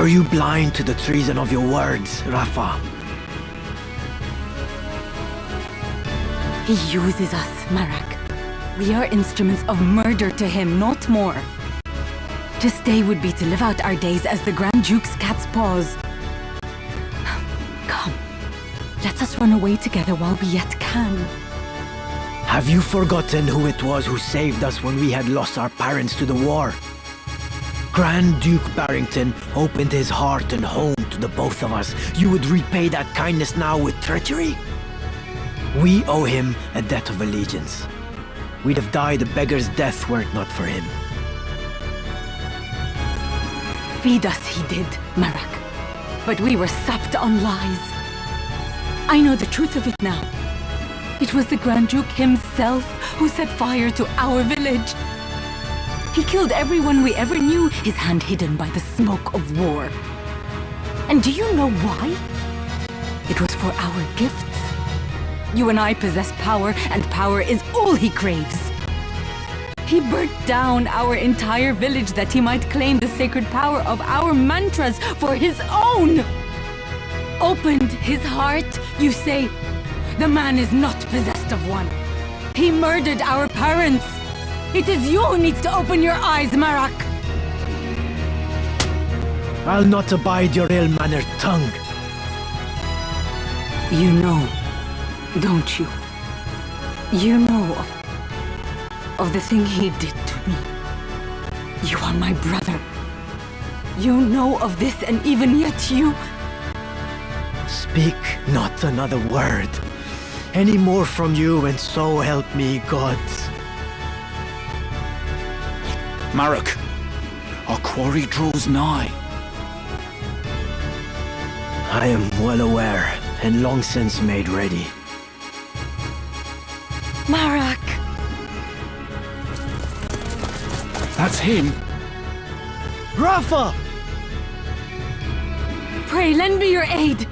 Are you blind to the treason of your words, Rafa? He uses us, Marak. We are instruments of murder to him, not more. To stay would be to live out our days as the Grand Duke's cat's paws. Come, let us run away together while we yet can. Have you forgotten who it was who saved us when we had lost our parents to the war? Grand Duke Barrington opened his heart and home to the both of us. You would repay that kindness now with treachery? We owe him a debt of allegiance. We'd have died a beggar's death were it not for him. Feed us he did, Marak. But we were sapped on lies. I know the truth of it now. It was the Grand Duke himself who set fire to our village. He killed everyone we ever knew, his hand hidden by the smoke of war. And do you know why? It was for our gifts. You and I possess power, and power is all he craves. He burnt down our entire village that he might claim the sacred power of our mantras for his own. Opened his heart, you say? The man is not possessed of one. He murdered our parents. It is you who needs to open your eyes, Marak. I'll not abide your ill-mannered tongue. You know, don't you? You know of the thing he did to me. You are my brother. You know of this, and even yet you... Speak not another word. Any more from you, and so help me, gods. Marak, our quarry draws nigh. I am well aware, and long since made ready. Marak! That's him. Rafa! Pray, lend me your aid!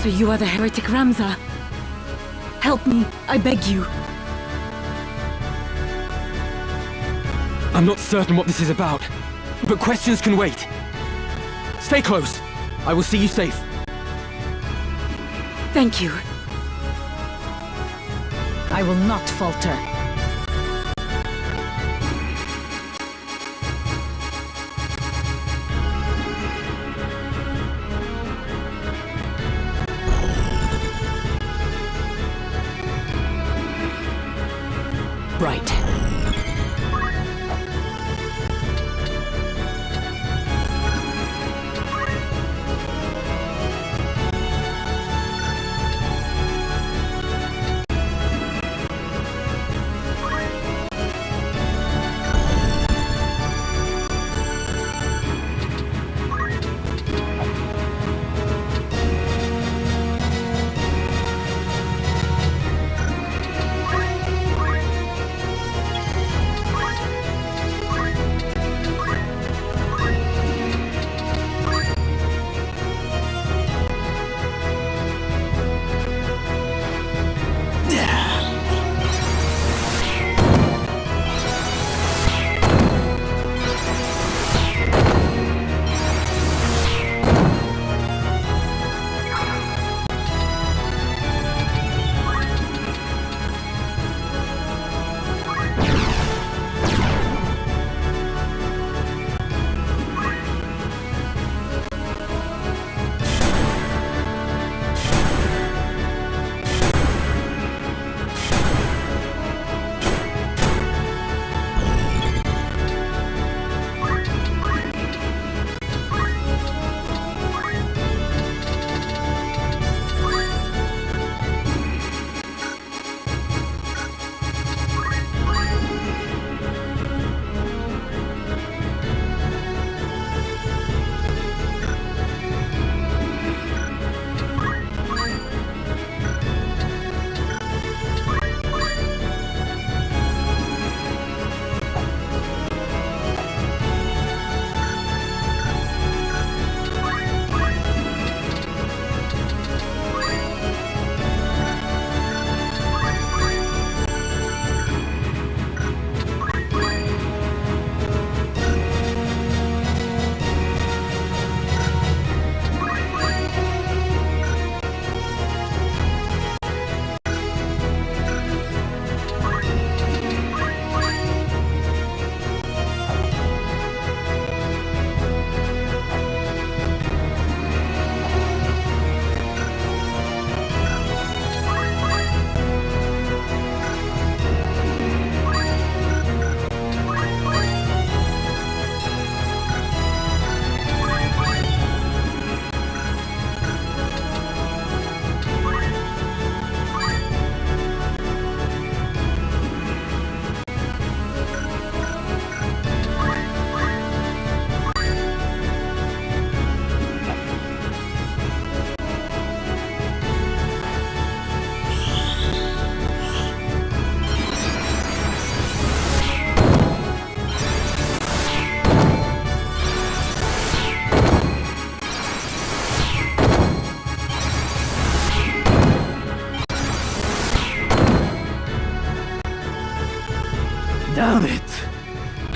So you are the heretic Ramza. Help me, I beg you. I'm not certain what this is about, but questions can wait. Stay close. I will see you safe. Thank you. I will not falter. Right.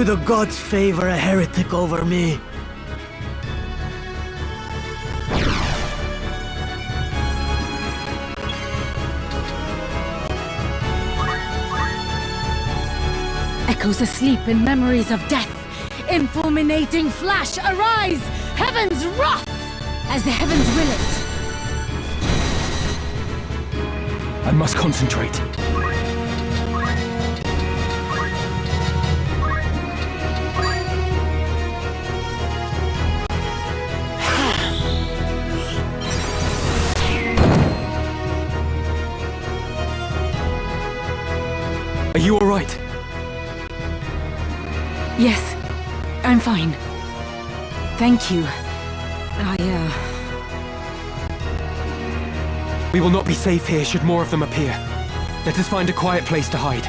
Do the gods favor a heretic over me? Echoes asleep in memories of death. In fulminating flash, arise! Heaven's wrath! As the heavens will it. I must concentrate. Are you all right? Yes, I'm fine. Thank you. We will not be safe here should more of them appear. Let us find a quiet place to hide.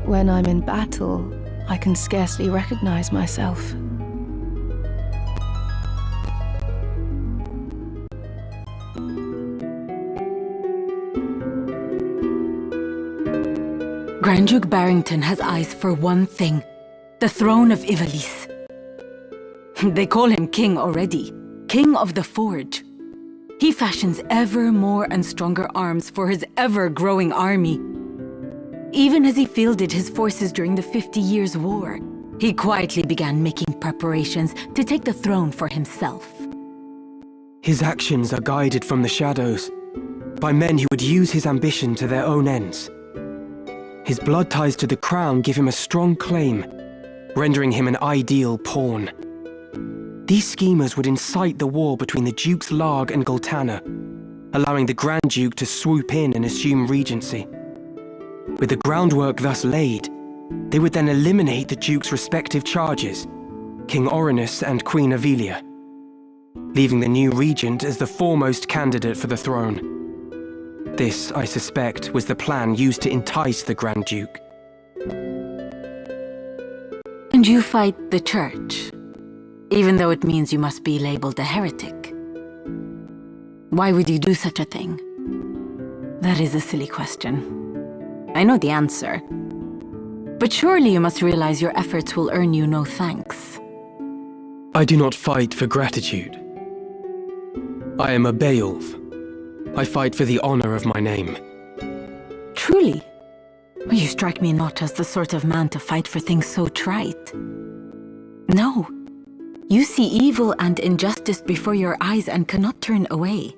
When I'm in battle, I can scarcely recognize myself. Grand Duke Barrington has eyes for one thing: the throne of Ivalice. They call him king already, king of the Forge. He fashions ever more and stronger arms for his ever-growing army. Even as he fielded his forces during the 50 Years' War, he quietly began making preparations to take the throne for himself. His actions are guided from the shadows, by men who would use his ambition to their own ends. His blood ties to the crown give him a strong claim, rendering him an ideal pawn. These schemers would incite the war between the Dukes Larg and Goltana, allowing the Grand Duke to swoop in and assume regency. With the groundwork thus laid, they would then eliminate the Duke's respective charges, King Orinus and Queen Avelia, leaving the new regent as the foremost candidate for the throne. This, I suspect, was the plan used to entice the Grand Duke. And you fight the Church, even though it means you must be labeled a heretic. Why would you do such a thing? That is a silly question. I know the answer. But surely you must realize your efforts will earn you no thanks. I do not fight for gratitude. I am a Beowulf. I fight for the honor of my name. Truly? You strike me not as the sort of man to fight for things so trite. No. You see evil and injustice before your eyes and cannot turn away.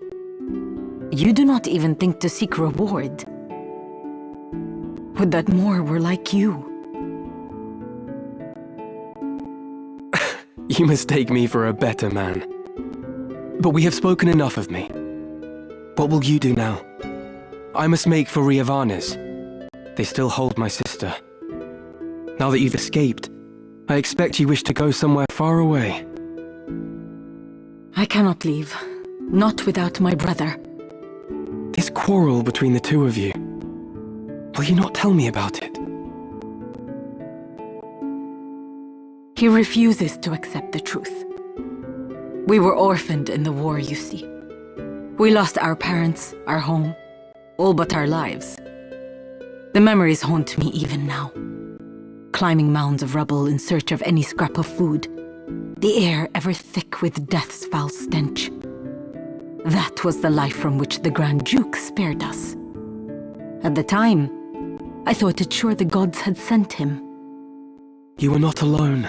You do not even think to seek reward. Would that more were like you. You mistake me for a better man. But we have spoken enough of me. What will you do now? I must make for Riavanes. They still hold my sister. Now that you've escaped, I expect you wish to go somewhere far away. I cannot leave. Not without my brother. This quarrel between the two of you. Will you not tell me about it? He refuses to accept the truth. We were orphaned in the war, you see. We lost our parents, our home, all but our lives. The memories haunt me even now. Climbing mounds of rubble in search of any scrap of food. The air ever thick with death's foul stench. That was the life from which the Grand Duke spared us. At the time, I thought it sure the gods had sent him. You are not alone.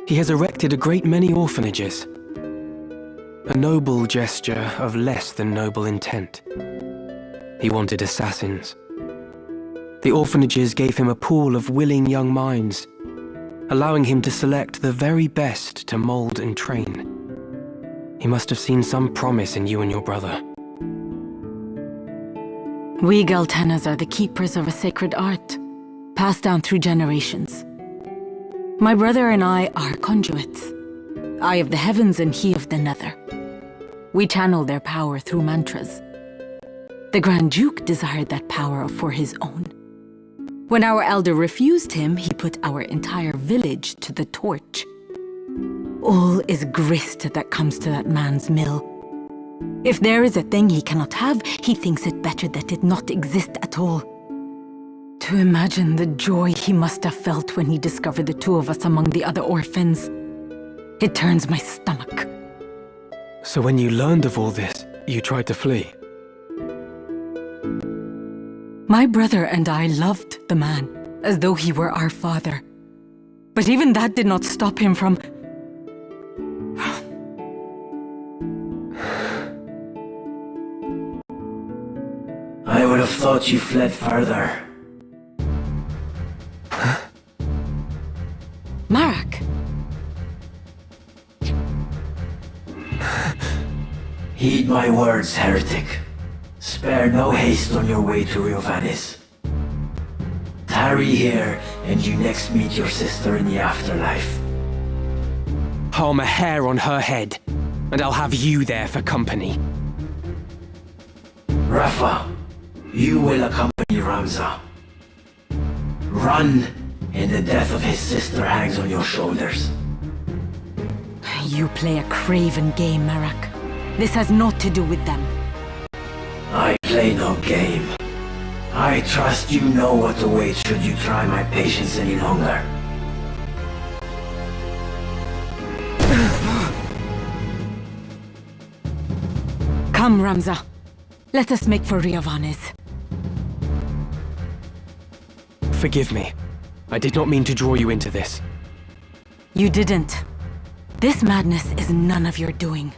He has erected a great many orphanages. A noble gesture of less than noble intent. He wanted assassins. The orphanages gave him a pool of willing young minds, allowing him to select the very best to mold and train. He must have seen some promise in you and your brother. We Galtanas are the keepers of a sacred art, passed down through generations. My brother and I are conduits. I of the heavens and he of the nether. We channel their power through mantras. The Grand Duke desired that power for his own. When our elder refused him, he put our entire village to the torch. All is grist that comes to that man's mill. If there is a thing he cannot have, he thinks it better that it not exist at all. To imagine the joy he must have felt when he discovered the two of us among the other orphans. It turns my stomach. So when you learned of all this, you tried to flee? My brother and I loved the man, as though he were our father. But even that did not stop him from... I would have thought you fled further. Marak! Heed my words, heretic. Spare no haste on your way to Ivalice. Tarry here, and you next meet your sister in the afterlife. Harm a hair on her head, and I'll have you there for company. Rafa, you will accompany Ramza. Run, and the death of his sister hangs on your shoulders. You play a craven game, Marak. This has naught to do with them. I play no game. I trust you know what awaits should you try my patience any longer. Come, Ramza. Let us make for Riavanes. Forgive me. I did not mean to draw you into this. You didn't. This madness is none of your doing.